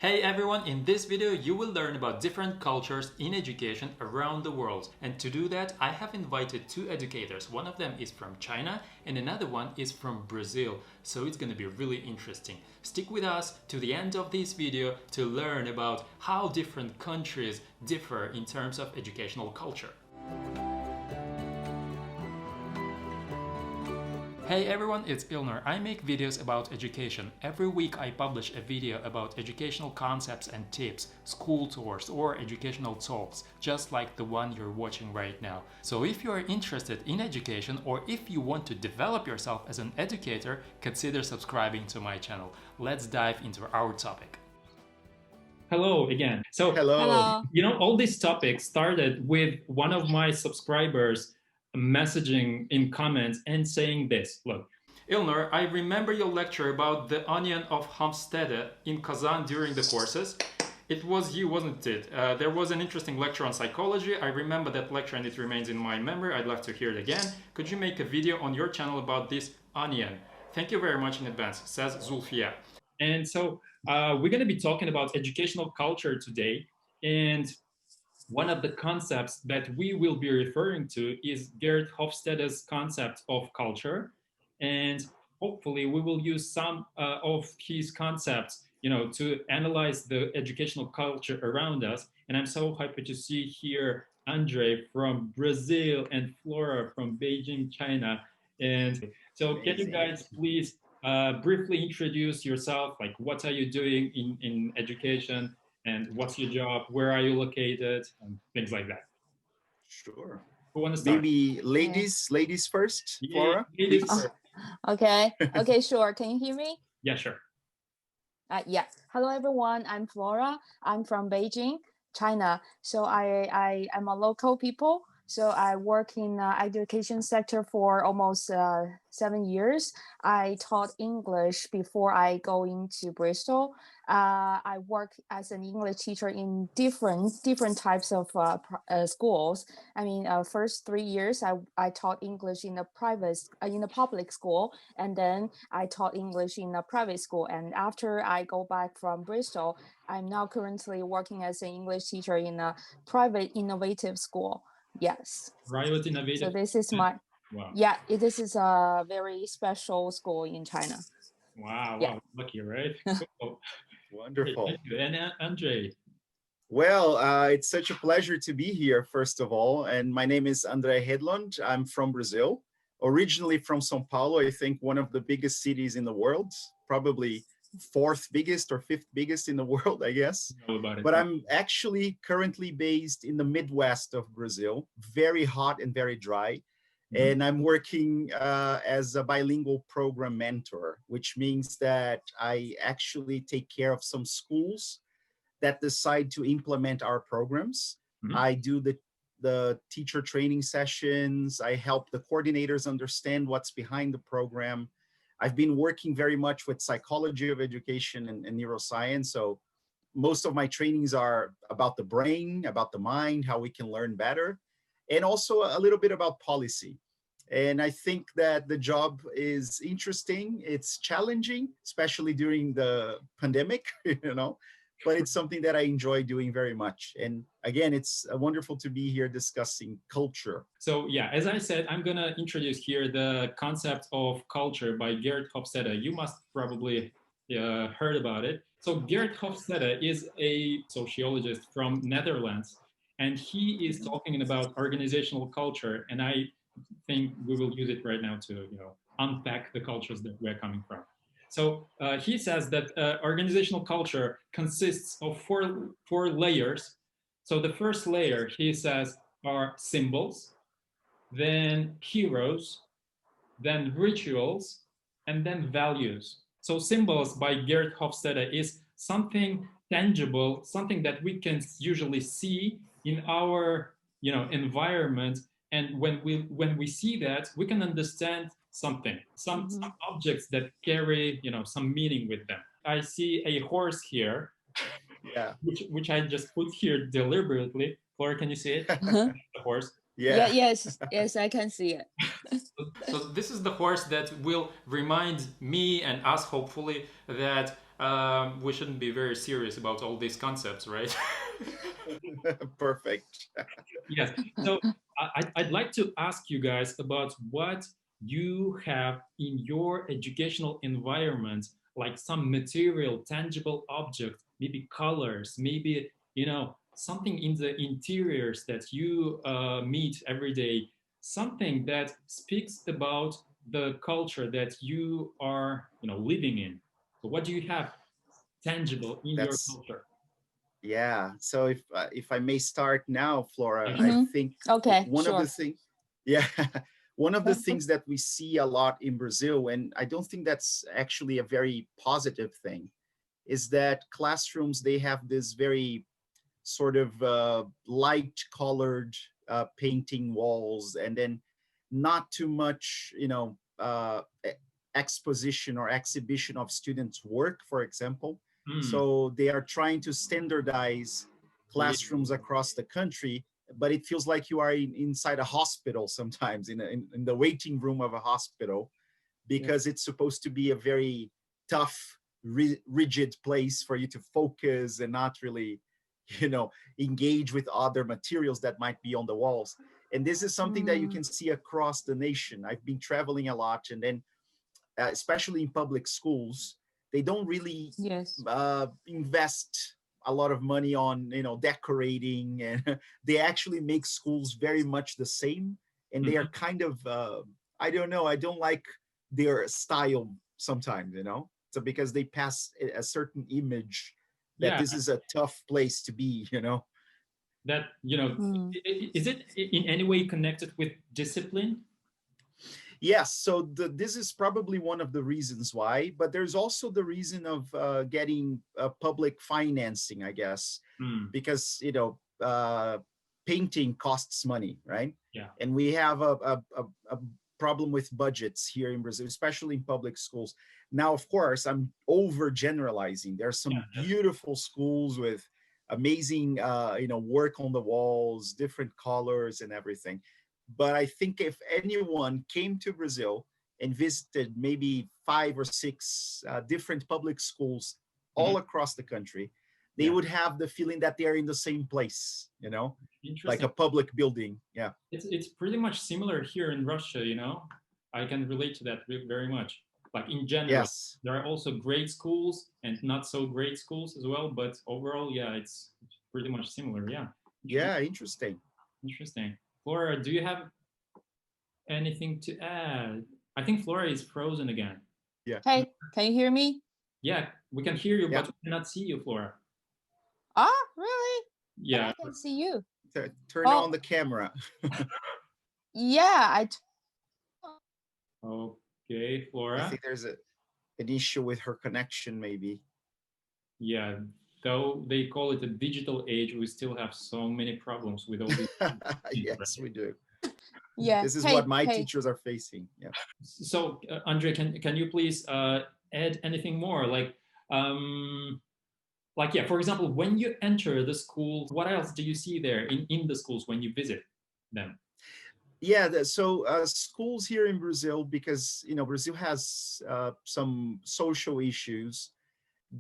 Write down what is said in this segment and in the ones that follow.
Hey everyone, in this video you will learn about different cultures in education around the world. And to do that, I have invited two educators. One of them is from China and another one is from Brazil. So it's going to be really interesting. Stick with us to the end of this video to learn about how different countries differ in terms of educational culture. Hey everyone, it's Ilnur. I make videos about education. Every week I publish a video about educational concepts and tips, school tours or educational talks, just like the one you're watching right now. So if you are interested in education or if you want to develop yourself as an educator, consider subscribing to my channel. Let's dive into our topic. Hello again. So, Hello. all these topics started with one of my subscribers messaging in comments and saying this. Look, Ilnur, I remember your lecture about the onion of Hofstede in Kazan during the courses. It was you, wasn't it? There was an interesting lecture on psychology. I remember that lecture and it remains in my memory. I'd love to hear it again. Could you make a video on your channel about this onion? Thank you very much in advance, says Zulfia. And so we're going to be talking about educational culture today. And one of the concepts that we will be referring to is Gerd Hofstede's concept of culture. And hopefully we will use some of his concepts, to analyze the educational culture around us. And I'm so happy to see here Andre from Brazil and Flora from Beijing, China. And so can you guys please briefly introduce yourself? Like, what are you doing in education? And what's your job? Where are you located? And things like that. Sure. Who want to start? Maybe ladies first, Flora? Ladies please. first. Okay, sure. Can you hear me? Yeah, sure. Yeah. Hello, everyone. I'm Flora. I'm from Beijing, China. So I am a local people. So I work in education sector for almost 7 years. I taught English before I go into Bristol. I work as an English teacher in different types of schools. I mean, first 3 years I taught English in a public school, and then I taught English in a private school. And after I go back from Bristol, I'm now currently working as an English teacher in a private innovative school. Yes. Private innovative. So this is my, wow. Yeah, this is a very special school in China. Wow, Yeah. Lucky, right? Cool. Wonderful. Thank you. And Andre. Well, it's such a pleasure to be here, first of all. And my name is Andre Hedlund. I'm from Brazil, originally from São Paulo, I think one of the biggest cities in the world, probably fourth biggest or fifth biggest in the world, I guess. But I'm actually currently based in the Midwest of Brazil, very hot and very dry. And I'm working as a bilingual program mentor, which means that I actually take care of some schools that decide to implement our programs. I do the teacher training sessions. I help the coordinators understand what's behind the program. I've been working very much with psychology of education and neuroscience. So most of my trainings are about the brain, about the mind, how we can learn better, and also a little bit about policy. And I think that the job is interesting. It's challenging, especially during the pandemic, but it's something that I enjoy doing very much. And again, it's wonderful to be here discussing culture. So yeah, as I said, I'm going to introduce here the concept of culture by Gerd Hofstede. You must probably heard about it. So Gerd Hofstede is a sociologist from Netherlands, and he is talking about organizational culture. And I think we will use it right now to unpack the cultures that we're coming from. So he says that organizational culture consists of four layers. So the first layer, he says, are symbols, then heroes, then rituals, and then values. So symbols by Gerd Hofstede is something tangible, something that we can usually see in our environment. And when we see that, we can understand something, some objects that carry some meaning with them. I see a horse here, yeah, which I just put here deliberately. Flora, can you see it? The horse. Yeah. Yes, I can see it. So this is the horse that will remind me and us, hopefully, that we shouldn't be very serious about all these concepts, right? Perfect. Yes. So I'd like to ask you guys about what you have in your educational environment, like some material, tangible object, maybe colors, maybe, something in the interiors that you meet every day, something that speaks about the culture that you are, living in. So what do you have tangible in your That's culture? Yeah. So if I may start now, Flora, Yeah, I sure. think Okay, one of the sure. things, yeah, one of the things that we see a lot in Brazil, and I don't think that's actually a very positive thing, is that classrooms, they have this very sort of light colored painting walls, and then not too much, exposition or exhibition of students' work, for example. Mm, So they are trying to standardize yeah, classrooms across the country, but it feels like you are inside a hospital sometimes, in the waiting room of a hospital, yeah. because it's supposed to be a very tough, rigid place for you to focus and not really, you know, engage with other materials that might be on the walls. And this is something that you Mm, can see across the nation. I've been traveling a lot, and then especially in public schools, they don't really yes. invest a lot of money on, decorating, and they actually make schools very much the same. And they are Mhm. kind of I don't know, I don't like their style sometimes, so because they pass a certain image that Yeah, this is a tough place to be, that, Mm, is it in any way connected with discipline? Yes, so this is probably one of the reasons why, but there's also the reason of getting public financing, I guess, Mm, because painting costs money, right? yeah. And we have a problem with budgets here in Brazil, especially in public schools. Now, of course, I'm overgeneralizing. There are Yeah, some that's beautiful schools with amazing, work on the walls, different colors and everything. But I think if anyone came to Brazil and visited maybe 5 or 6 different public schools mhm. all across the country, they Yeah, would have the feeling that they're in the same place, like interesting. a public building. Yeah. It's pretty much similar here in Russia, I can relate to that very much. Like in general, Yes. there are also great schools and not so great schools as well, but overall, yeah, it's pretty much similar. Yeah. Yeah. Interesting. Interesting. Flora, do you have anything to add? I think Flora is frozen again. Yeah. hey, can you hear me? Yeah, we can hear you, Yeah. but we cannot see you, Flora. Ah, really? But Yeah. I can see you. Turn on Oh, the camera. yeah. Okay, I Flora. think there's an issue with her connection, maybe. Yeah, though they call it a digital age, we still have so many problems with all these things, Yes, right? we do. Yeah. This is what Hey, my hey. teachers are facing. Yeah. So, Andre, can you please add anything more? Like, yeah, for example, when you enter the schools, what else do you see there in the schools when you visit them? Yeah, so schools here in Brazil, because Brazil has some social issues,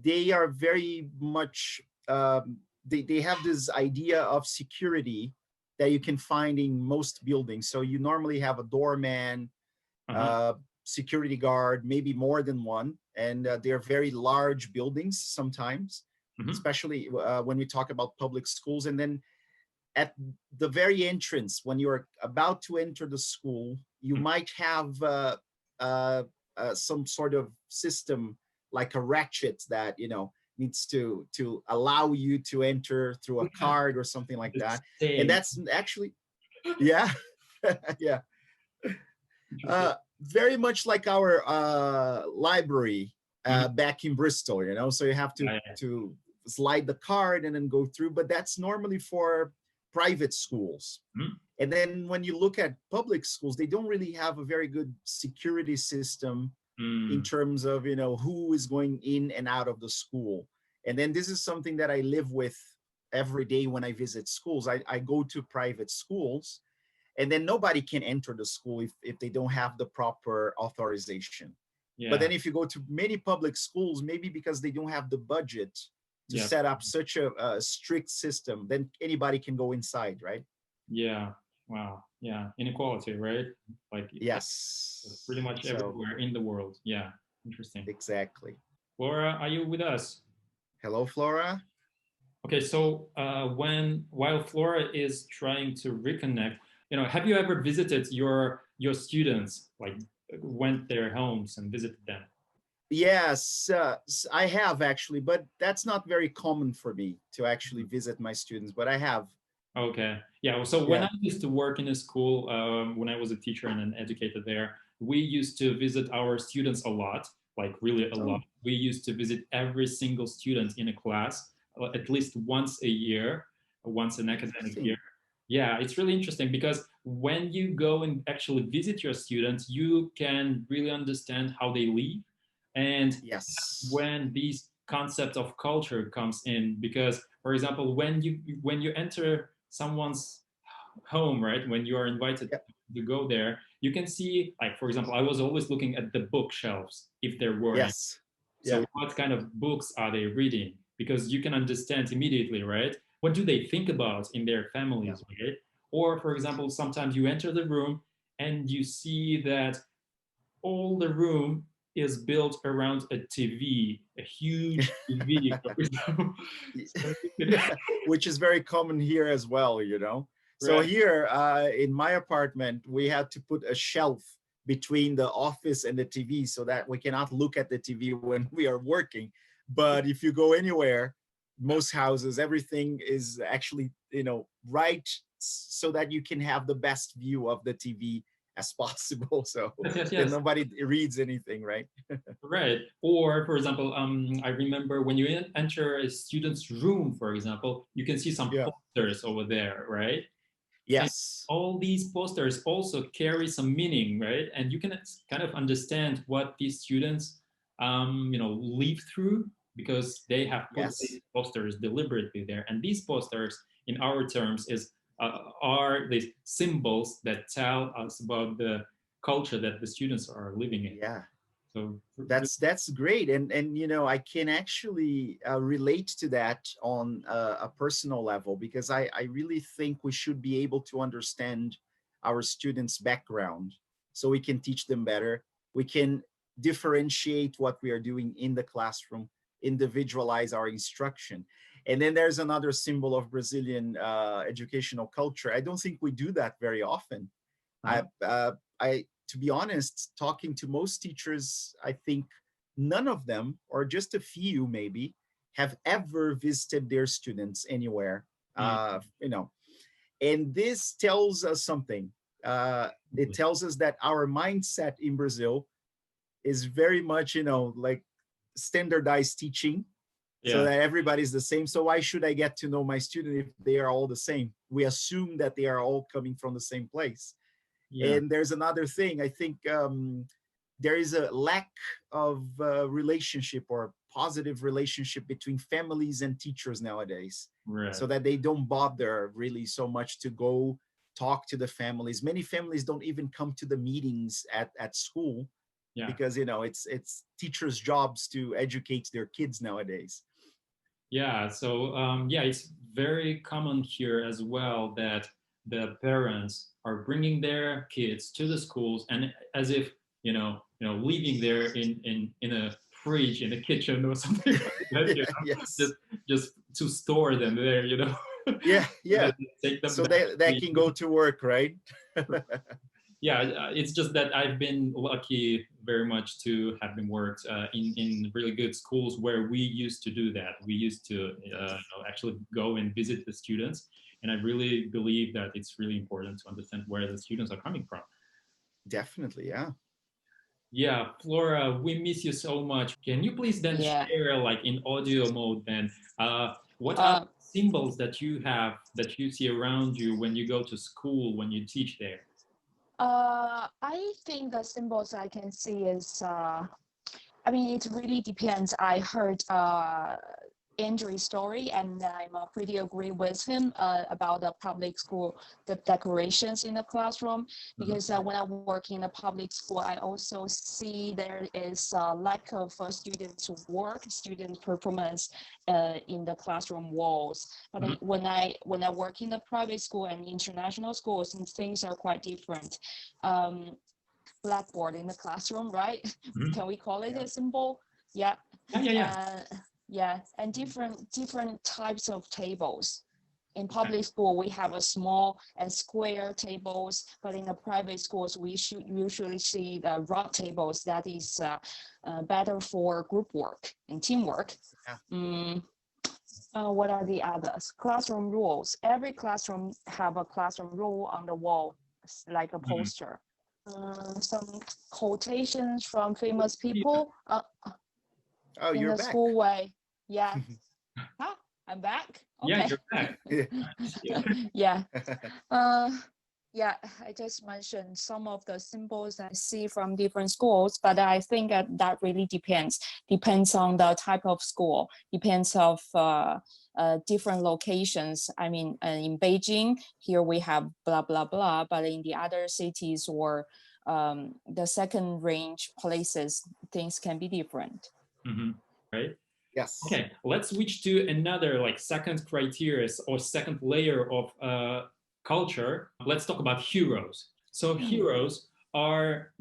they are very much they have this idea of security that you can find in most buildings. So you normally have a doorman, Uh-huh. uh, security guard, maybe more than one, and they're very large buildings sometimes, Hmm. especially when we talk about public schools. And then at the very entrance, when you're about to enter the school, you might have some sort of system, like a ratchet that needs to allow you to enter through a Yeah, card or something like the that. And stay. that's actually, yeah, yeah, Interesting. very much like our library Mhm. back in Bristol. So you have to Yeah, yeah. to slide the card and then go through, but that's normally for private schools. Mhm. And then when you look at public schools, they don't really have a very good security system in Mm. terms of who is going in and out of the school. And then this is something that I live with every day when I visit schools. I go to private schools, and then nobody can enter the school if they don't have the proper authorization. But Yeah. then if you go to many public schools, maybe because they don't have the budget to Yeah. set up such a strict system, then anybody can go inside, right? Yeah. Wow. Yeah. Inequality, right? Like pretty Yes. much So everywhere in the world. Yeah. Interesting. exactly. Laura, are you with us? Hello, Flora. Okay, so while Flora is trying to reconnect, have you ever visited your students, like went their homes and visited them? Yes, I have actually, but that's not very common for me to actually visit my students, but I have. Okay, yeah. So when Yeah. I used to work in a school, when I was a teacher and an educator there, we used to visit our students a lot, like really a lot. Oh, We used to visit every single student in a class at least once a year, once an academic year. interesting. Yeah, it's really interesting because when you go and actually visit your students, you can really understand how they live, and Yes. when these concept of culture comes in. Because, for example, when you enter someone's home, right, when you are invited Yeah. to go there, you can see, like, for example, I was always looking at the bookshelves if there were any. Yes. So Yeah. what kind of books are they reading? Because you can understand immediately, right? What do they think about in their Yeah. families, right? Or, for example, sometimes you enter the room and you see that all the room is built around a TV, a huge TV, for example. So you can, Yeah, which is very common here as well, you know. So right? here in my apartment, we had to put a shelf between the office and the TV so that we cannot look at the TV when we are working. But if you go anywhere, most houses, everything is actually, right so that you can have the best view of the TV as possible. So Yes, yes, that yes. nobody reads anything, right? Right. Or, for example, I remember when you enter a student's room, for example, you can see some Yeah. posters over there, right? And Yes. all these posters also carry some meaning, right? And you can kind of understand what these students, live through because they have put Yes. these posters deliberately there. And these posters, in our terms, are the symbols that tell us about the culture that the students are living in. Yeah. So, That's great, and I can actually relate to that on a personal level because I really think we should be able to understand our students' background so we can teach them better. We can differentiate what we are doing in the classroom, individualize our instruction. And then there's another symbol of Brazilian educational culture. I don't think we do that very often. uh, I to be honest, talking to most teachers, I think none of them, or just a few maybe, have ever visited their students anywhere. mm, And this tells us something. It tells us that our mindset in Brazil is very much, like standardized teaching, so yeah, that everybody's the same. So why should I get to know my student if they are all the same? We assume that they are all coming from the same place. yeah, And there's another thing. I think there is a lack of relationship or positive relationship between families and teachers nowadays, right, so that they don't bother really so much to go talk to the families. Many families don't even come to the meetings at school yeah. because it's teachers' jobs to educate their kids nowadays. Yeah, so yeah, it's very common here as well that the parents are bringing their kids to the schools and as if leaving there in a fridge in a kitchen or something like that, Yes. just just to store them there, Yeah, and then yeah. take them So back. they can go to work, right? Yeah, it's just that I've been lucky very much to have been worked in really good schools where we used to do that. We used to Yes, actually go and visit the students, and I really believe that it's really important to understand where the students are coming from. definitely. Yeah. Yeah, Flora, we miss you so much. Can you please then Yeah. share, like in audio mode, then what are Uh, symbols that you have that you see around you when you go to school, when you teach there? I think the symbols I can see is, I mean, it really depends. I heard Andrew's story, and I'm pretty agree with him about the public school, the decorations in the classroom. Because when I work in a public school, I also see there is a lack of students' work, student performance in the classroom walls. But when I work in a private school and international schools, and things are quite different. Blackboard in the classroom, right? Can we call it a symbol? Yeah. Yeah, and different types of tables. In public school, we have a small and square tables, but in the private schools, we should usually see the round tables. That is better for group work and teamwork. What are the others? Classroom rules. Every classroom have a classroom rule on the wall, like a poster. Some quotations from famous people in the school way. Yeah. I'm back. Okay. Yeah, you're back. Yeah. Yeah, I just mentioned some of the symbols I see from different schools, but I think that really depends on the type of school, depends of different locations. I mean, in Beijing, here we have blah, blah, blah, but in the other cities or the second range places, things can be different. Right? Yes. Okay, let's switch to another like second criteria or second layer of culture. Let's talk about heroes. So heroes are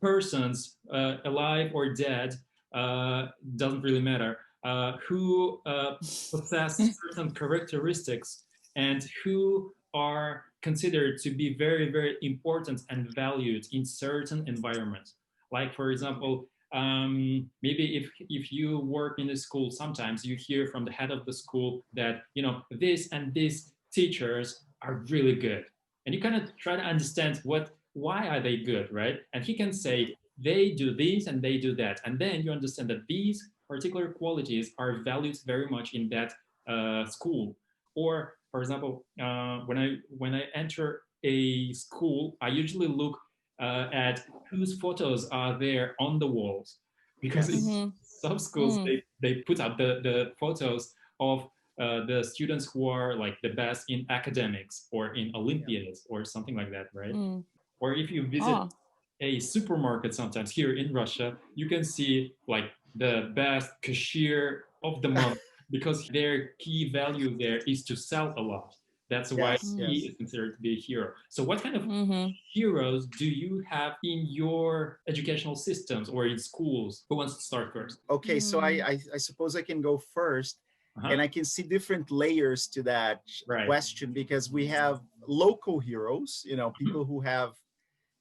persons, alive or dead, doesn't really matter, who possess certain characteristics and who are considered to be very, very important and valued in certain environments. Like, for example, maybe if you work in a school, sometimes you hear from the head of the school that, you know, this and these teachers are really good, and you kind of try to understand why are they good, right? And he can say they do this and they do that, and then you understand that these particular qualities are valued very much in that school. Or, for example, when I enter a school, I usually look at whose photos are there on the walls, because in some schools they put up the photos of the students who are like the best in academics or in Olympiads or something like that, right? Or if you visit a supermarket sometimes here in Russia, you can see like the best cashier of the month because their key value there is to sell a lot. That's why he is considered to be a hero. So what kind of heroes do you have in your educational systems or in schools? Who wants to start first? Okay, so I suppose I can go first. And I can see different layers to that question, because we have local heroes, you know, people who have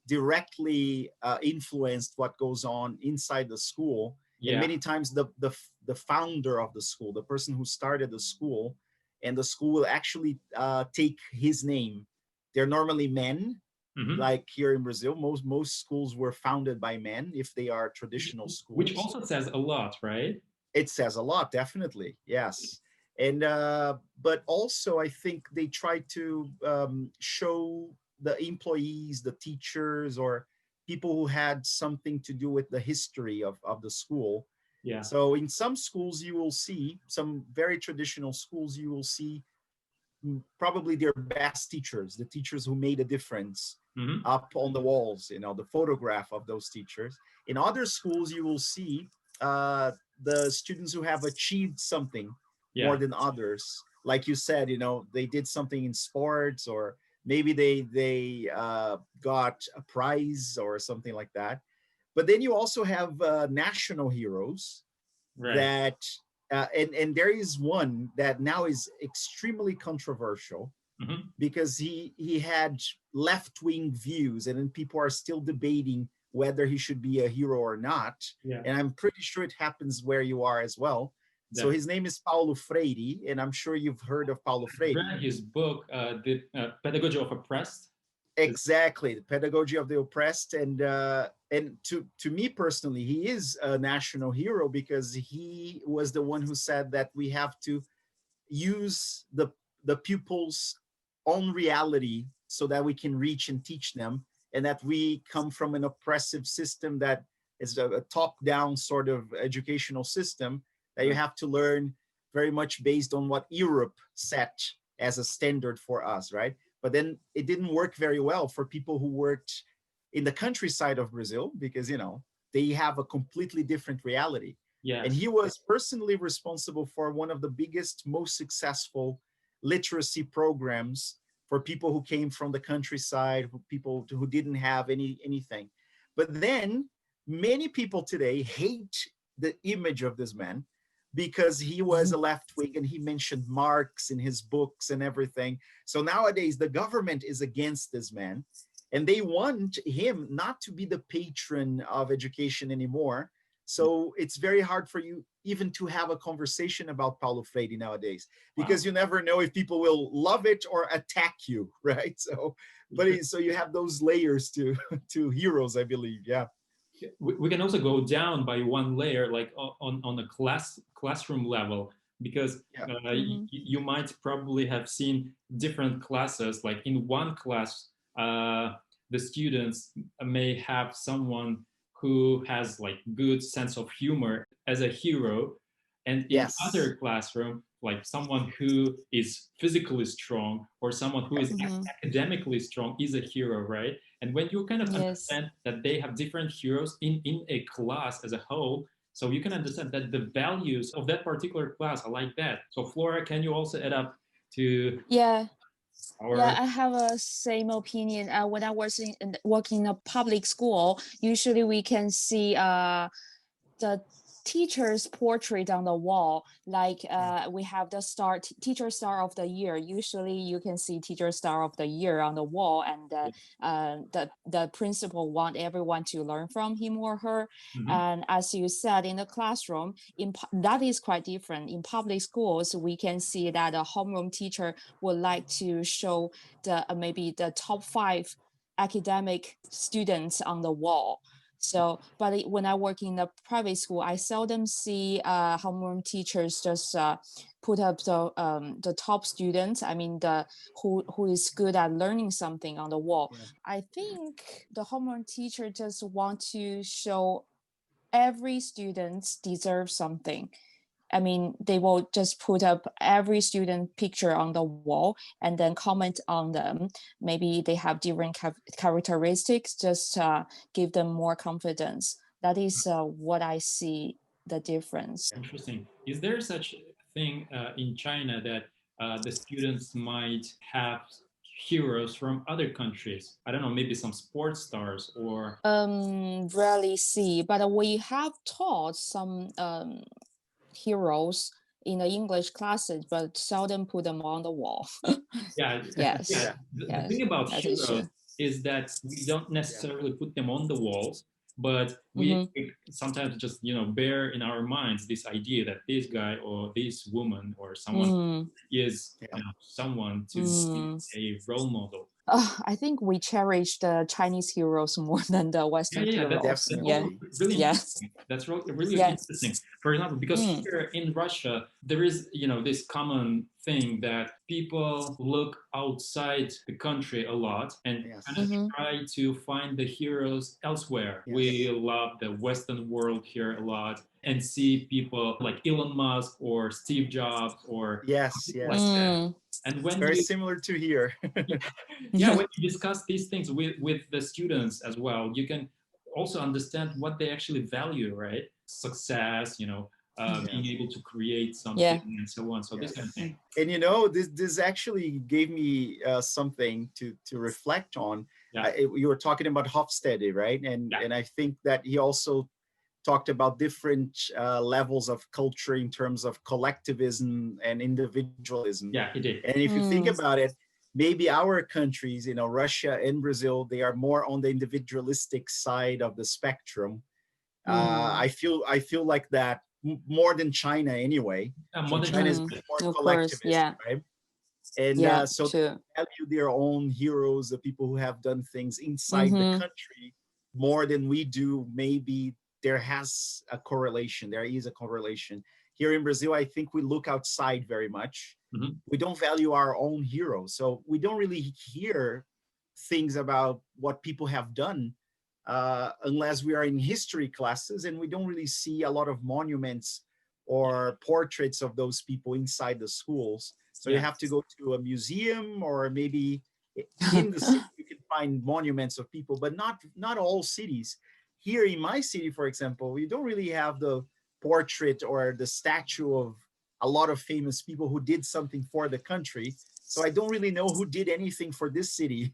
directly influenced what goes on inside the school. And many times the founder of the school, the person who started the school, and the school will actually take his name. They're normally men, like here in Brazil. Most schools were founded by men if they are traditional schools. Which also says a lot, right? It says a lot, definitely, yes. And but also I think they try to show the employees, the teachers, or people who had something to do with the history of the school. Yeah. So in some schools you will see, some very traditional schools, you will see probably their best teachers, the teachers who made a difference, up on the walls, you know, the photograph of those teachers. In other schools you will see the students who have achieved something more than others. Like you said, you know, they did something in sports, or maybe they got a prize or something like that. But then you also have national heroes that and there is one that now is extremely controversial, because he had left-wing views, and then people are still debating whether he should be a hero or not. And I'm pretty sure it happens where you are as well. So his name is Paulo Freire, and I'm sure you've heard of Paulo Freire. Read his book, The Pedagogy of Oppressed. Exactly, The Pedagogy of the Oppressed. And to me personally, he is a national hero, because he was the one who said that we have to use the pupils' own reality so that we can reach and teach them, and that we come from an oppressive system that is a top-down sort of educational system, that you have to learn very much based on what Europe set as a standard for us, right? But then it didn't work very well for people who worked in the countryside of Brazil because, they have a completely different reality. And Yes. he was personally responsible for one of the biggest, most successful literacy programs for people who came from the countryside, people who didn't have anything. But then many people today hate the image of this man because he was a left wing and he mentioned Marx in his books and everything. So nowadays the government is against this man and they want him not to be the patron of education anymore. So it's very hard for you even to have a conversation about Paulo Freire nowadays, because you never know if people will love it or attack you, right? So, so you have those layers to heroes, I believe. Yeah. We can also go down by one layer, like on a classroom level, because you might probably have seen different classes. Like in one class, the students may have someone who has like good sense of humor as a hero, and in other classroom, like someone who is physically strong or someone who is academically strong is a hero, right? And when you kind of understand that they have different heroes in a class as a whole, so you can understand that the values of that particular class are like that. So Flora, can you also add up to I have a same opinion. When I was working in a public school, usually we can see the teacher's portrait on the wall. Like we have the teacher star of the year. Usually you can see teacher star of the year on the wall, and the principal want everyone to learn from him or her. And as you said, in the classroom, that is quite different. In public schools, we can see that a homeroom teacher would like to show maybe the top 5 academic students on the wall. So, but when I work in a private school, I seldom see homeroom teachers just put up the top students. I mean, who is good at learning something on the wall. I think the homeroom teacher just want to show every student deserves something. I mean, they will just put up every student picture on the wall and then comment on them. Maybe they have different characteristics, just give them more confidence. That is what I see the difference. Interesting. Is there such thing in China that the students might have heroes from other countries? I don't know, maybe some sports stars or... Rarely see, but we have taught some heroes in the English classes, but seldom put them on the wall. Yes. The thing about heroes is that we don't necessarily put them on the walls, but we sometimes just bear in our minds this idea that this guy or this woman or someone is someone to be a role model. I think we cherish the Chinese heroes more than the Western heroes. That's really interesting. That's really interesting. For example, because here in Russia, there is this common thing that people look outside the country a lot and kind of try to find the heroes elsewhere. We love the Western world here a lot and see people like Elon Musk or Steve Jobs or like that. And when very similar to here. When you discuss these things with the students as well, you can also understand what they actually value, right? Success, being able to create something and so on. So this kind of thing. And this actually gave me something to reflect on. You were talking about Hofstede, right? And I think that he also talked about different levels of culture in terms of collectivism and individualism. Yeah, he did. And if you think about it, maybe our countries, Russia and Brazil, they are more on the individualistic side of the spectrum. I feel like that more than China anyway. So China is more collectivist, right? And so they value their own heroes, the people who have done things inside the country more than we do. Maybe there is a correlation. Here in Brazil, I think we look outside very much. We don't value our own heroes. So we don't really hear things about what people have done unless we are in history classes, and we don't really see a lot of monuments or portraits of those people inside the schools. So you Yeah. have to go to a museum, or maybe in the city you can find monuments of people, but not all cities. Here in my city, for example, we don't really have the portrait or the statue of a lot of famous people who did something for the country. So I don't really know who did anything for this city.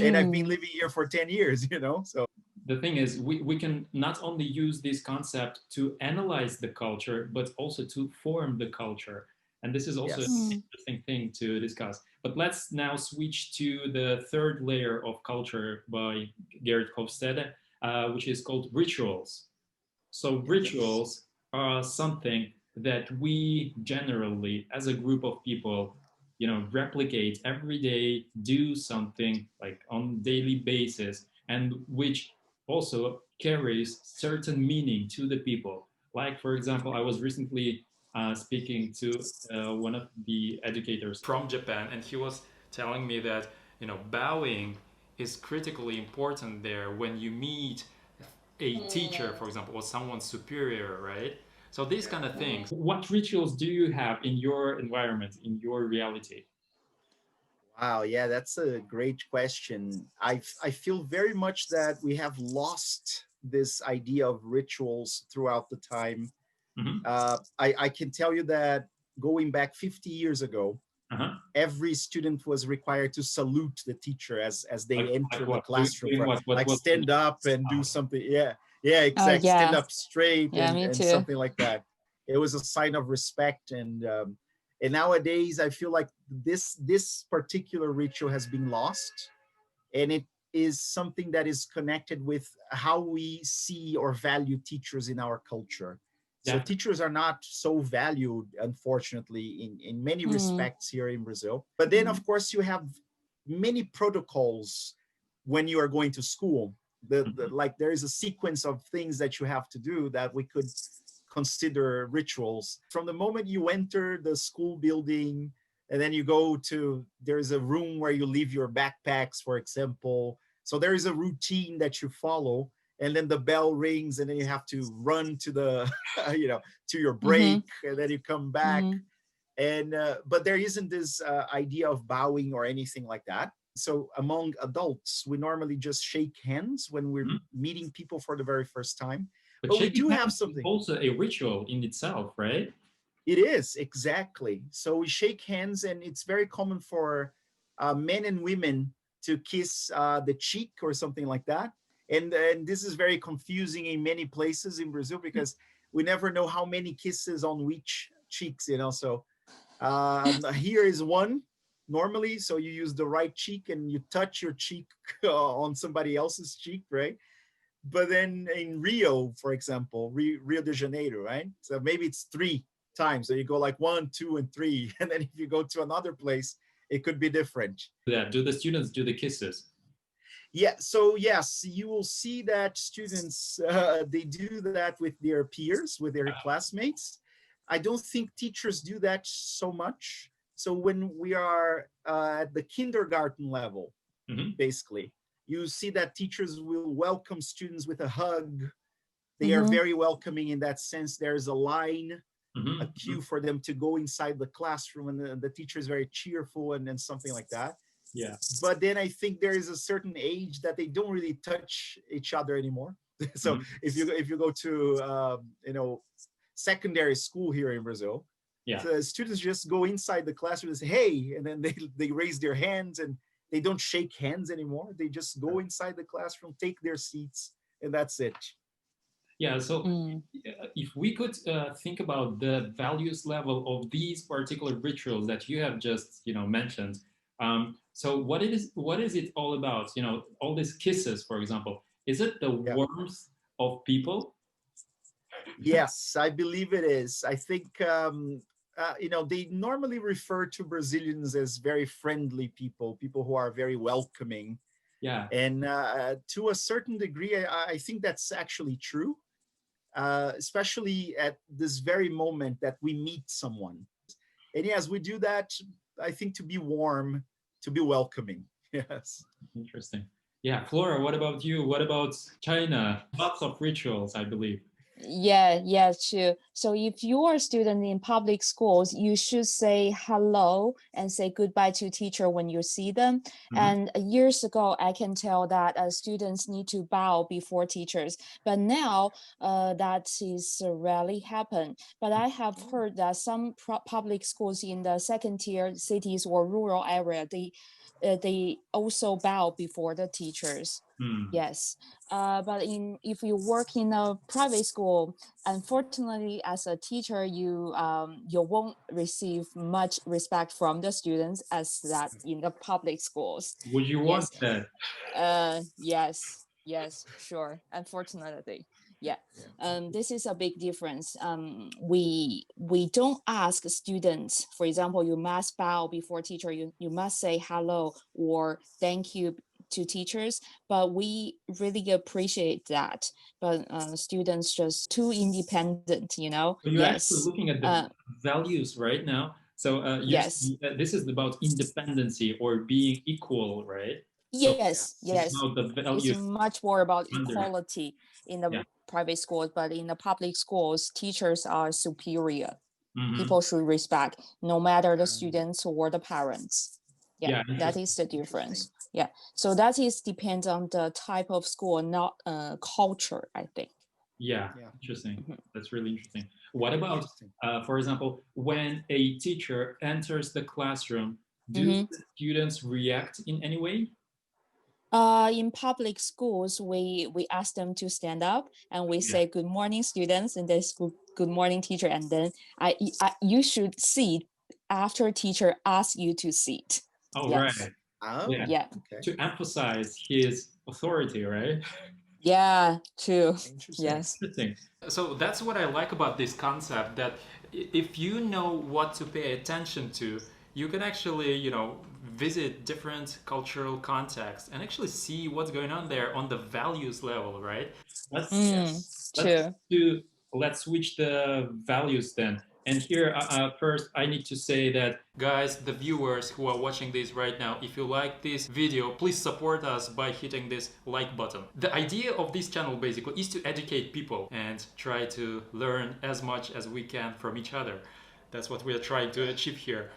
And I've been living here for 10 years, so. The thing is, we can not only use this concept to analyze the culture, but also to form the culture. And this is also an Yes. interesting thing to discuss. But let's now switch to the third layer of culture by Gerrit Hofstede, which is called rituals. So Yes. rituals are something that we generally, as a group of people, replicate every day, do something like on daily basis, and which also carries certain meaning to the people. Like, for example, I was recently speaking to one of the educators from Japan, and he was telling me that bowing is critically important there when you meet a teacher, for example, or someone superior, right? So these kind of things. What rituals do you have in your environment, in your reality? Wow, yeah, that's a great question. I feel very much that we have lost this idea of rituals throughout the time. Mm-hmm. I can tell you that going back 50 years ago, Uh-huh. every student was required to salute the teacher as they enter Like the what? classroom, Doing what? What like was stand up and do something. Yeah, yeah, Oh exact. Stand yeah, up straight yeah, me and too. something like that. It was a sign of respect, and nowadays I feel like this particular ritual has been lost, and it is something that is connected with how we see or value teachers in our culture. So Yeah. teachers are not so valued, unfortunately, in many Mm. respects here in Brazil. But then, of course, you have many protocols when you are going to school. Like there is a sequence of things that you have to do that we could consider rituals. From the moment you enter the school building, and then you go to, there's a room where you leave your backpacks, for example. So there is a routine that you follow, and then the bell rings, and then you have to run to the to your break, and then you come back. And but there isn't this idea of bowing or anything like that. So among adults, we normally just shake hands when we're Mhm. meeting people for the very first time. But But we shaking do have hands is something. also a ritual in itself, right? It is, exactly. So we shake hands, and it's very common for men and women to kiss the cheek or something like that. And this is very confusing in many places in Brazil, because we never know how many kisses on which cheeks. So here is one normally. So you use the right cheek and you touch your cheek on somebody else's cheek, right? But then in Rio, for example, Rio de Janeiro, right? So maybe it's 3 times. So you go like 1, 2, and 3. And then if you go to another place, it could be different. Yeah. Do the students do the kisses? Yeah. So yes, you will see that students, they do that with their peers, with their classmates. I don't think teachers do that so much. So when we are at the kindergarten level, basically, you see that teachers will welcome students with a hug. They are very welcoming in that sense. There's a line, a queue for them to go inside the classroom, and the teacher is very cheerful and something like that. Yeah. But then I think there is a certain age that they don't really touch each other anymore. So if you go to secondary school here in Brazil, Yeah. the students just go inside the classroom and say, hey, and then they raise their hands, and they don't shake hands anymore. They just go inside the classroom, take their seats, and that's it. Yeah. So if we could think about the values level of these particular rituals that you have just mentioned, so what is it all about? All these kisses, for example, is it the Yeah. warmth of people? Yes, I believe it is. I think they normally refer to Brazilians as very friendly people who are very welcoming. Yeah. And to a certain degree, I think that's actually true, especially at this very moment that we meet someone. And yes, we do that, I think, to be warm, to be welcoming. Yes. Interesting. Yeah, Flora, what about you? What about China? Lots of rituals, I believe. Yeah, true. So if you are a student in public schools, you should say hello and say goodbye to teacher when you see them. Mhm. And years ago, I can tell that students need to bow before teachers. But now that is rarely happen. But I have heard that some public schools in the second tier cities or rural area, they also bow before the teachers. Hmm. Yes, but if you work in a private school, unfortunately, as a teacher, you won't receive much respect from the students as that in the public schools. Would you want Yes, that? yes, sure. Unfortunately, yeah. Yeah. This is a big difference. We don't ask students, for example, you must bow before teacher, you must say hello or thank you to teachers, but we really appreciate that. But students just too independent, you know. So you're Yes. actually looking at the values right now. So Yes. this is about independency or being equal, right? So Yes, Yes. it's yes. about the It's values much more about under. equality in the Yeah. private schools, but in the public schools, teachers are superior. Hmm. People should respect, no matter the Um, students or the parents. Yeah, Yeah. that Interesting. is the Interesting. difference. Yeah, so that is depends on the type of school, not culture, I think. Yeah. Yeah. Interesting. Mhm. That's really interesting. What about, Interesting. for example, when a teacher enters the classroom, do Mhm. the students react in any way? In public schools, we ask them to stand up and we Yeah. say good morning, students, and then good morning, teacher, and then you should sit after teacher asks you to sit. All Yes, right. Yeah. Oh, yeah, okay. To emphasize his authority, right? yeah, true. Interesting. Yes. Interesting. So that's what I like about this concept that if you know what to pay attention to, you can actually, visit different cultural contexts and actually see what's going on there on the values level, right? Let's Yes. let's True. do let's switch the values then. And here, first, I need to say that, guys, the viewers who are watching this right now, if you like this video, please support us by hitting this like button. The idea of this channel basically is to educate people and try to learn as much as we can from each other. That's what we are trying to achieve here.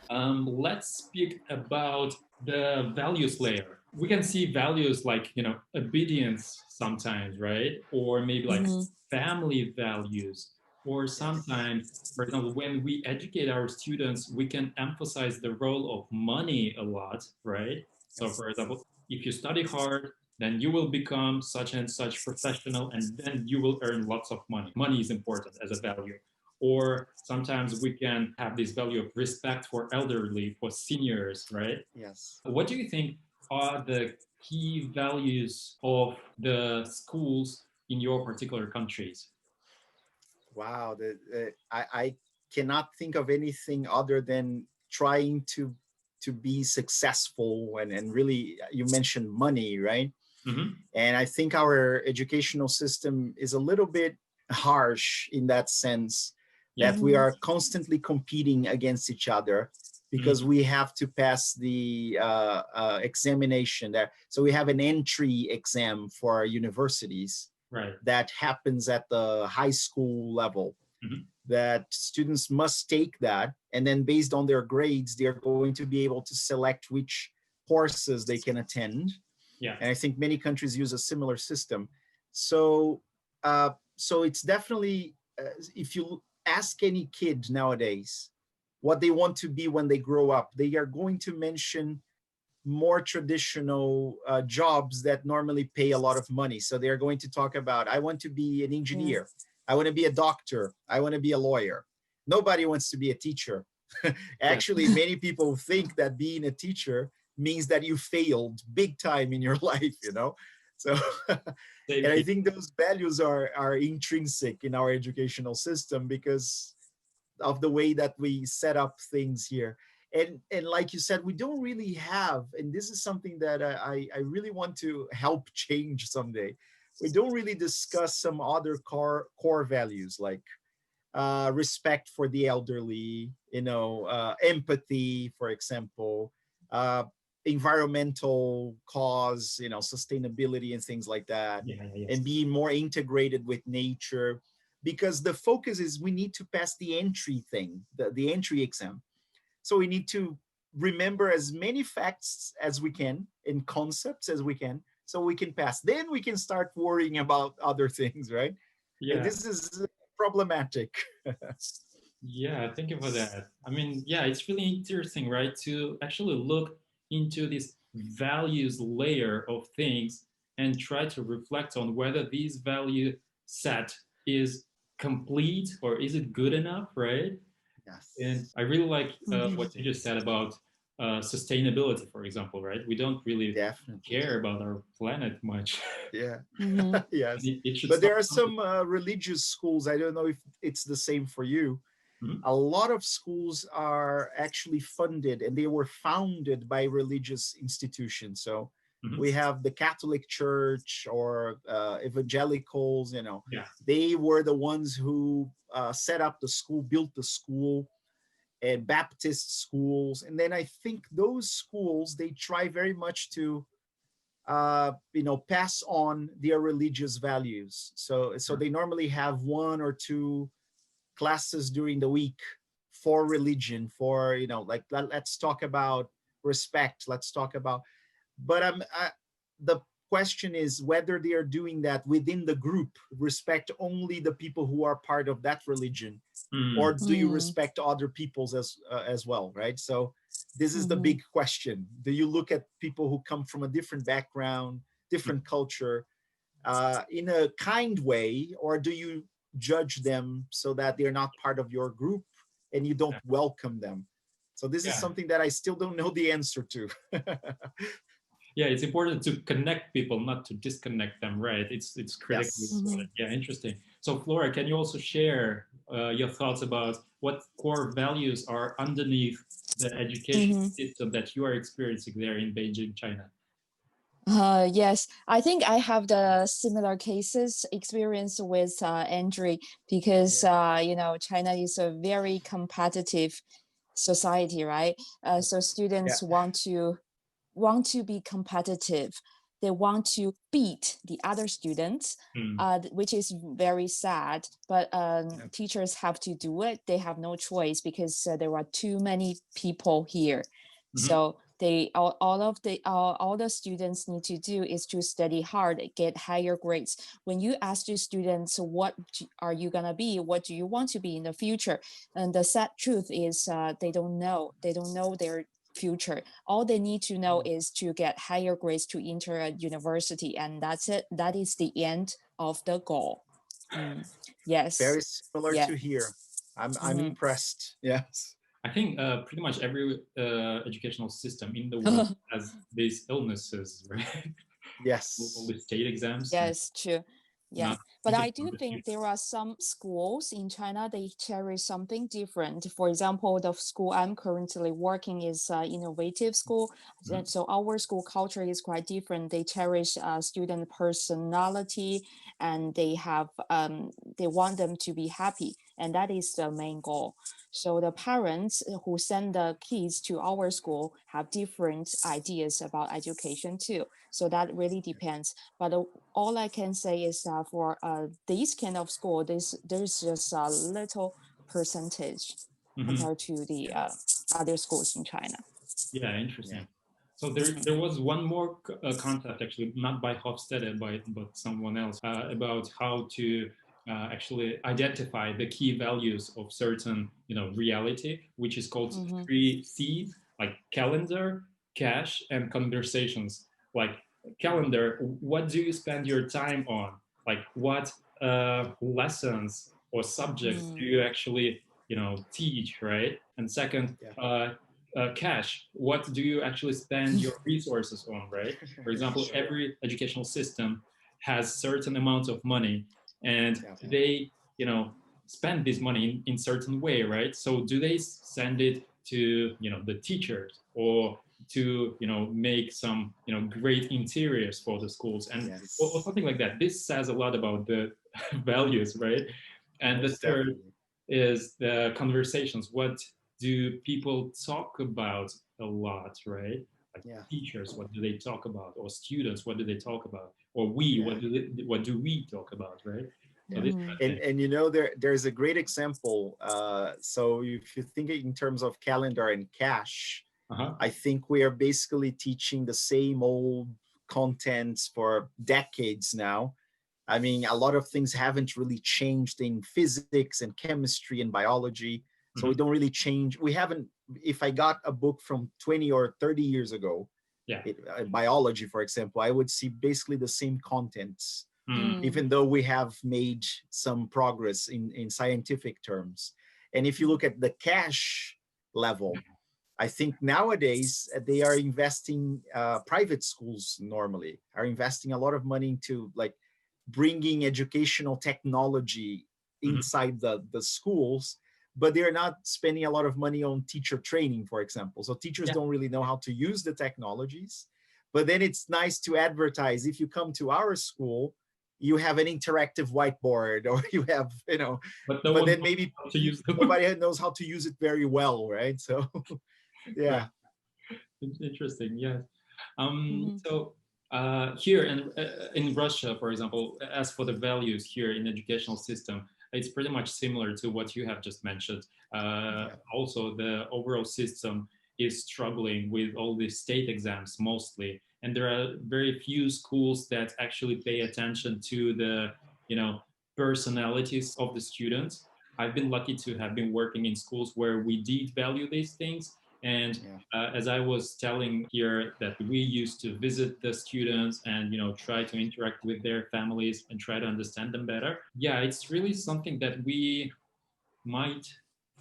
Let's speak about the values layer. We can see values like, obedience sometimes, right? Or maybe like Hmm. family values. Or Yes. sometimes, for example, when we educate our students, we can emphasize the role of money a lot, right? So, Yes. for example, if you study hard, then you will become such and such professional, and then you will earn lots of money. Money is important as a value. Or sometimes we can have this value of respect for elderly, for seniors, right? Yes. What do you think are the key values of the schools in your particular countries? Wow. I cannot think of anything other than trying to be successful and really you mentioned money, right? Mm-hmm. And I think our educational system is a little bit harsh in that sense Yeah. that we Hmm. are constantly competing against each other because Mm-hmm. we have to pass the examination there. So we have an entry exam for universities Right. that happens at the high school level Mm-hmm. that students must take that. And then based on their grades, they're going to be able to select which courses they can attend. Yeah. And I think many countries use a similar system. So, so it's definitely if you ask any kid nowadays what they want to be when they grow up, they are going to mention more traditional jobs that normally pay a lot of money. So they're going to talk about, I want to be an Yeah. engineer, I want to be a doctor, I want to be a lawyer. Nobody wants to be a teacher. Yeah. Actually, many people think that being a teacher means that you failed big time in your life, you know? So, Same and I here. think those values are intrinsic in our educational system because of the way that we set up things here. And like you said, we don't really have, and this is something that I really want to help change someday. We don't really discuss some other core values like respect for the elderly, empathy, for example, uh, environmental sustainability and things like that, Yeah. Yeah. Yes. and being more integrated with nature. because the focus is we need to pass the entry thing, the entry exam. So we need to remember as many facts as we can and concepts as we can so we can pass. Then we can start worrying about other things, right? And Yeah. this is problematic. Yeah, thank you for that. I mean, yeah, it's really interesting, right? To actually look into this values layer of things and try to reflect on whether this value set is complete or is it good enough, right? And Yes, I really like what Mhm. you just said about sustainability, for example, right? We don't really definitely. care about our planet much. Yeah. Mhm. Yes. It should But stop. there are some religious schools. I don't know if it's the same for you. Mhm, A lot of schools are actually funded and they were founded by religious institutions. So mhm. we have the Catholic Church or evangelicals, Yeah. they were the ones who set up the school, built the school, and Baptist schools. And then I think those schools, they try very much to pass on their religious values. So they normally have one or two classes during the week for religion, for like let's talk about respect. Let's talk about. But the question is whether they are doing that within the group, respect only the people who are part of that religion, or Mm, do you Mm. respect other people's as well, right? So this is the Mhm. big question. Do you look at people who come from a different background, mm, different culture, in a kind way, or do you judge them so that they're not part of your group and you don't yeah. welcome them? So this is Yeah. something that I still don't know the answer to. Yeah, it's important to connect people, not to disconnect them, right? It's critically Yes. important. Mhm. Yeah, interesting. So, Flora, can you also share your thoughts about what core values are underneath the education Mhm. system that you are experiencing there in Beijing, China? Yes, I think I have the similar cases experience with Andrew because Yeah. China is a very competitive society, right? So Yeah. students want to be competitive. They want to beat the other students, Mm, which is very sad. But Yeah. teachers have to do it. They have no choice because there are too many people here. mhm, So all the students need to do is to study hard, get higher grades. When you ask the students what are you gonna be, what do you want to be in the future, and the sad truth is they don't know. They don't know their future. All they need to know is to get higher grades to enter a university, and that's it. That is the end of the goal. Mm. Yes. Very similar Yeah. to here. I'm Mhm. impressed. Yes. I think pretty much every educational system in the world has these illnesses, right? All Yes. the state exams and Yes, true. Yeah. not But thinking I do about the think future. there are some schools in China, they cherish something different. For example, the school I'm currently working is innovative school. Mhm. So our school culture is quite different. They cherish student personality, and they want them to be happy. And that is the main goal. So the parents who send the kids to our school have different ideas about education too. So that really depends. But all I can say is that for this kind of school, there's just a little percentage Mhm. compared to the other schools in China. Yeah, Yeah. interesting. So Mhm. there was one more concept actually, not by Hofstede, but someone else, about how to actually identify the key values of certain, reality, which is called Mhm. 3 C's, like calendar, cash, and conversations. Like calendar, what do you spend your time on? Like what lessons or subjects do Mm. you actually, teach, right? And second, Yeah. cash, what do you actually spend your resources on, right? For example, Sure. every educational system has certain amounts of money, and Yeah. they spend this money in certain way, right? So do they send it to the teachers, or to make some great interiors for the schools, and or Yes. something like that? This says a lot about the values, right? And the Most third definitely. is the conversations. What do people talk about a lot, right? Like Yeah. teachers, what do they talk about? Or students, what do they talk about? Or we, Yeah. what do we talk about, right? So this Mhm. And you know, there's a great example. So if you think in terms of calendar and cash, uh-huh. I think we are basically teaching the same old contents for decades now. I mean, a lot of things haven't really changed in physics and chemistry and biology. So we Mhm. don't really change. We haven't, if I got a book from 20 or 30 years ago, Yeah. biology, for example, I would see basically the same contents, Mm. Mm. even though we have made some progress in scientific terms. And if you look at the cash level, I think nowadays they are investing, private schools normally are investing a lot of money into like bringing educational technology Mhm. inside the schools, but they're not spending a lot of money on teacher training, for example. So teachers Yeah. don't really know how to use the technologies. But then it's nice to advertise. If you come to our school, you have an interactive whiteboard, or you have, But no but one then knows maybe how to use them. nobody knows how to use it very well, right? So Right. yeah. Interesting. Yes. Mhm. So here in Russia, for example, as for the values here in educational system, it's pretty much similar to what you have just mentioned. Yeah. Also, the overall system is struggling with all the state exams mostly, and there are very few schools that actually pay attention to the, you know, personalities of the students. I've been lucky to have been working in schools where we did value these things, and Yeah. as I was telling here, that we used to visit the students and try to interact with their families and try to understand them better. Yeah, it's really something that we might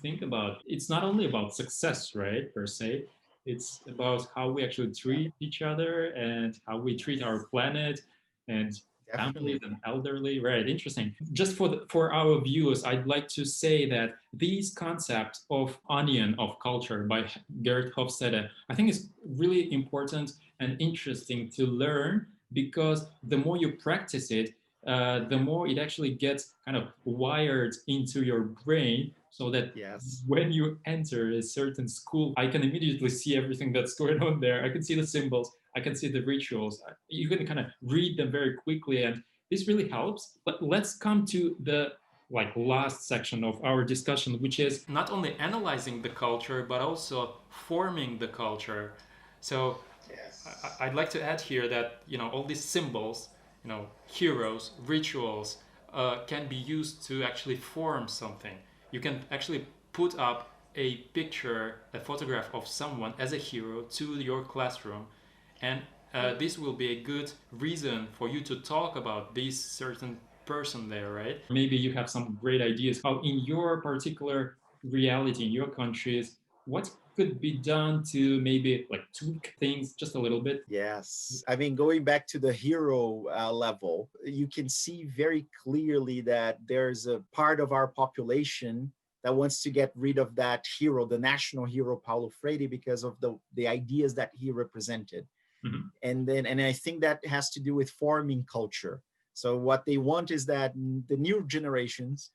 think about. It's not only about success, right, per se. It's about how we actually Yeah. treat each other and how we treat our planet and families Definitely. and elderly. Right, interesting. Just for our viewers, I'd like to say that these concepts of onion of culture by Gerd Hofstede, I think is really important and interesting to learn, because the more you practice it, the more it actually gets kind of wired into your brain, so that Yes. when you enter a certain school, I can immediately see everything that's going on there. I can see the symbols, I can see the rituals. You can kind of read them very quickly, and this really helps. But let's come to the last section of our discussion, which is not only analyzing the culture but also forming the culture. So Yes. I'd like to add here that all these symbols, heroes, rituals, can be used to actually form something. You can actually put up a picture, a photograph of someone as a hero to your classroom, and this will be a good reason for you to talk about this certain person there, right? Maybe you have some great ideas how in your particular reality, in your countries, what could be done to maybe tweak things just a little bit. Yes. I mean, going back to the hero level, you can see very clearly that there's a part of our population that wants to get rid of that hero, the national hero Paulo Freire, because of the ideas that he represented. Mhm. And I think that has to do with forming culture. So what they want is that the new generations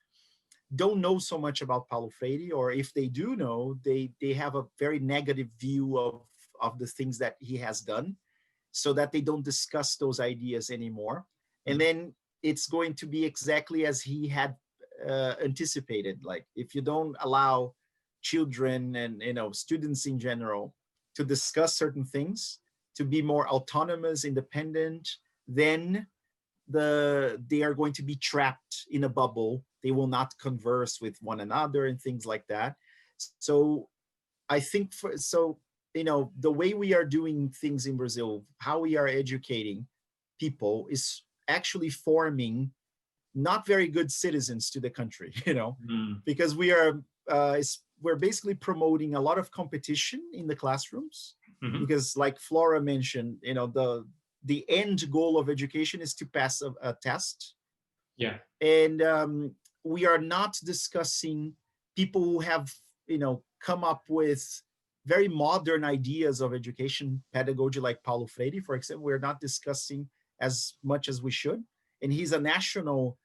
don't know so much about Paulo Freire, or if they do know, they have a very negative view of the things that he has done, so that they don't discuss those ideas anymore. And Mhm. then it's going to be exactly as he had anticipated. Like if you don't allow children and students in general to discuss certain things, to be more autonomous, independent, then they are going to be trapped in a bubble. They will not converse with one another and things like that. So I think the way we are doing things in Brazil, how we are educating people, is actually forming not very good citizens to the country, Mm. because we're basically promoting a lot of competition in the classrooms, Mhm. because like Flora mentioned, the end goal of education is to pass a test. Yeah. And we are not discussing people who have come up with very modern ideas of education pedagogy, like Paulo Freire, for example. We're not discussing as much as we should, and he's a national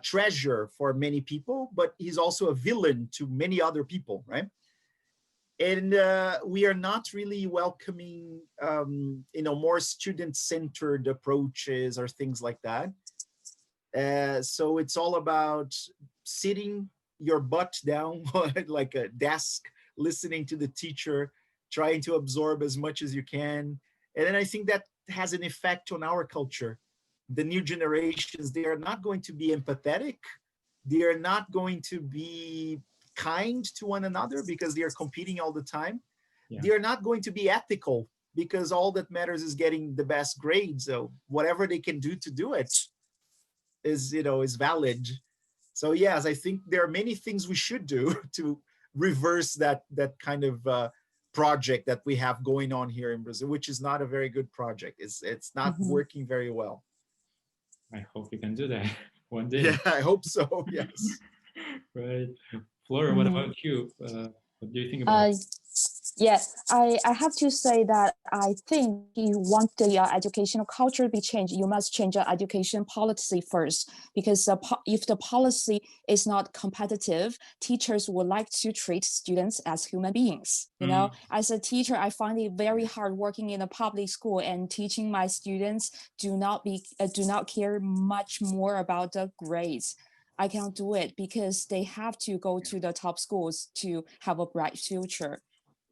treasure for many people, but he's also a villain to many other people, right? And we are not really welcoming more student-centered approaches or things like that. So it's all about sitting your butt down like a desk, listening to the teacher, trying to absorb as much as you can. And then I think that has an effect on our culture. The new generations, they are not going to be empathetic. They are not going to be kind to one another because they are competing all the time. Yeah. They are not going to be ethical because all that matters is getting the best grades. So whatever they can do to do it is valid. So yes, I think there are many things we should do to reverse that kind of project that we have going on here in Brazil, which is not a very good project. It's not working very well. I hope you can do that one day. Yeah, I hope so. Yes. Right. Flora, what about you? What do you think about it? Yes, I have to say that I think if you want the educational culture to be changed, you must change the education policy first. Because if the policy is not competitive, teachers would like to treat students as human beings. You know, as a teacher, I find it very hard working in a public school and teaching my students do not care much more about the grades. I cannot do it because they have to go to the top schools to have a bright future.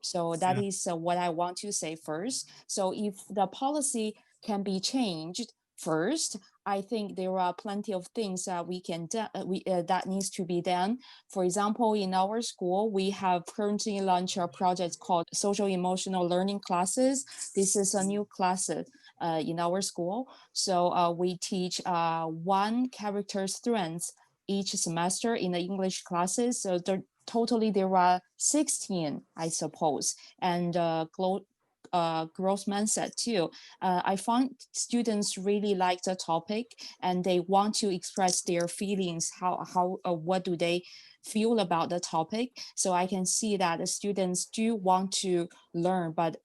So that is what I want to say first. So if the policy can be changed first, I think there are plenty of things that we can that needs to be done. For example, in our school, we have currently launched a project called Social Emotional Learning Classes. This is a new class in our school. So we teach one character strengths each semester in the English classes. So totally there are 16, I suppose, and growth mindset too. I find students really like the topic and they want to express their feelings. What do they feel about the topic? So I can see that the students do want to learn, but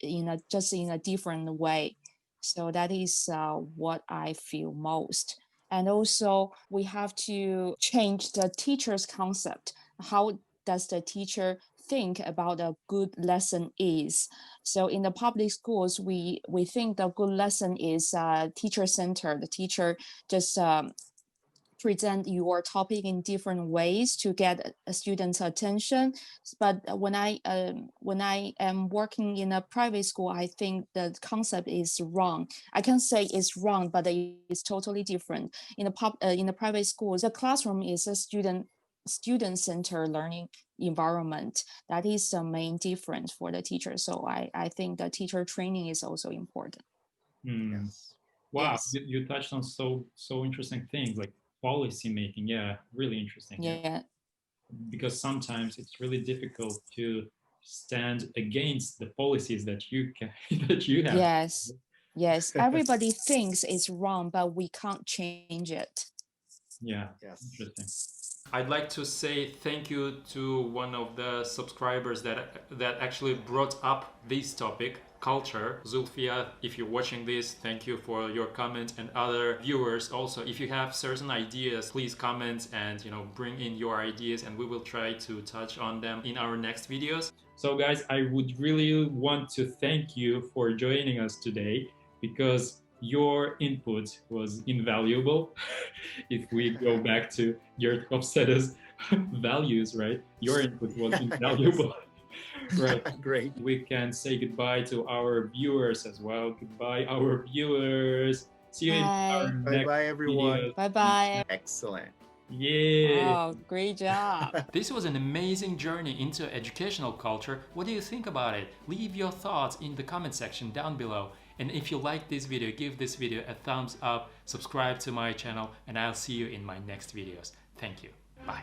just in a different way. So that is what I feel most. And also we have to change the teacher's concept. How does the teacher think about a good lesson is? So in the public schools, we think the good lesson is teacher-centered. The teacher just present your topic in different ways to get a student's attention. But when I am working in a private school, I think the concept is wrong. I can say it's wrong, but it's totally different. In the private schools, the classroom is a student-centered learning environment. That is the main difference for the teacher. So I think the teacher training is also important. Yes. Wow, Yes. you touched on so interesting things like policy making. Yeah, really interesting. Yeah. Because sometimes it's really difficult to stand against the policies that you can that you have. Yes. Everybody thinks it's wrong, but we can't change it. Yeah. Yes. Interesting. I'd like to say thank you to one of the subscribers that actually brought up this topic, culture. Zulfia, if you're watching this, thank you for your comment, and other viewers also. If you have certain ideas, please comment and bring in your ideas, and we will try to touch on them in our next videos. So guys, I would really want to thank you for joining us today, because your input was invaluable. If we go back to Gerd Hofstede's values, right? Your input was invaluable. Right. Great. We can say goodbye to our viewers as well. Goodbye, our viewers. See you in our next Bye-bye, everyone. video. Bye-bye. Excellent. Yeah. Wow, great job. This was an amazing journey into educational culture. What do you think about it? Leave your thoughts in the comment section down below. And if you like this video, give this video a thumbs up, subscribe to my channel, and I'll see you in my next videos. Thank you. Bye.